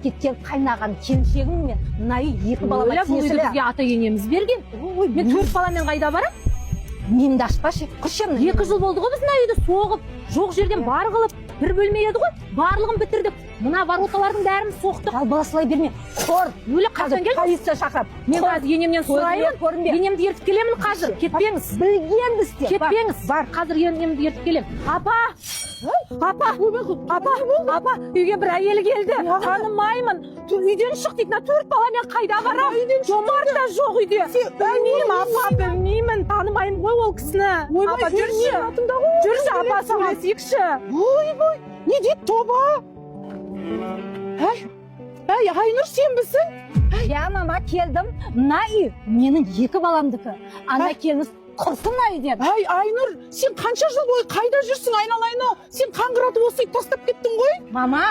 кеткен қайнаған келіншегім мен мына үй екі балама Өлі бұл үйді тиесілі. бізге ата енеміз берген. Мен 4 баламен қайда барам? Мен де ашпашы, құшым. 2 жыл болды ғой біз мына үйді соғып, жоқ жерден бар қылып, бір бөлме еді ғой, барлығын бітірдік. Мына вороталардың бәрін соқтық. Ал баласылай берме. Қор. Өлі қашан келдің? Полиция шақырып. Мен қазір енемнен сұраймын. Енемді ертіп келемін қазір. Кетпеңіз. Білгенбіз де. Кетпеңіз. Бар, қазір енемді ертіп келемін. Апа! Апа, үйге бір әйел келді. Танымаймын. Үйден шық дейді. 4 баламен қайда барам? Жомарт та жоқ үйде. Білмеймін, апа, білмеймін. Танымаймын ғой ол кісіні. Апа, жүрші. Жүрші, апа, сөйлесейікші. Ой, не дейді тоба? Әй, Айнұр, сен білсің? Я мама келдім. Мына үй менің 2 баламдікі. Ана келіңіз құрсын үйден. Әй, Айнұр, сен қанша жыл бойы қайда жүрсің айналайны? Сен қаңғыратып осы үйді тастап кеттің ғой? Мама,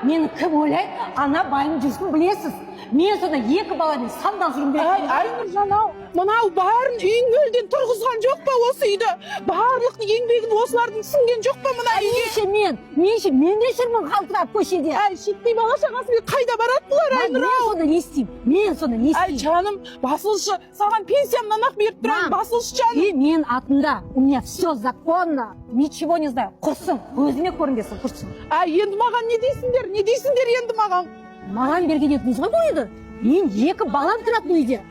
мені кім ойлайды? Ана байым жүрсін білесіз. Мен сонда 2 баламен сандал жүрім керек. Айнұр жанау, мынау барын үйін нөлден тұрғызған жоқ па осы үйді? Барлық еңбегін осылардың сіңген жоқ па мына үйге? мен де жүрмін қалтырап көшеде. Әй, шетпей бала шағасымен қайда барады бұлар, Айнұр? Мен соны не Әй, істеймін? жаным, басылшы, саған пенсиямнан ақ беріп тұрайын, басылшы жаным. И мен атында, у меня все законно, ничего не знаю. Құрсын, өзіме көрінбесін, құрсын. Әй, енді маған не дейсіңдер енді маған? Маған берген едіңіз ғой бұл үйді. Мен 2 балам тұратын үйде.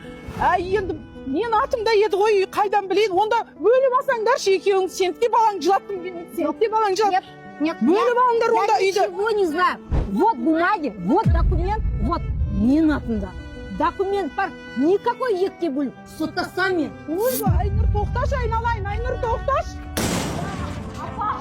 Әй, енді мен атымда еді ғой, қайдан білейін, онда бөліп алсаңдаршы екеуің, сенде балаң жылаттым мен, сенде балаң жылаттым. Бөліп алыңдар онда үйді. Я ничего не знаю. Вот бумаги, вот документ, вот мен атымда. Документ бар, никакой 2 бөліп, соттасам мен. Ой, Айнұр, тоқташы айналайын, Айнұр, тоқташы. Апа,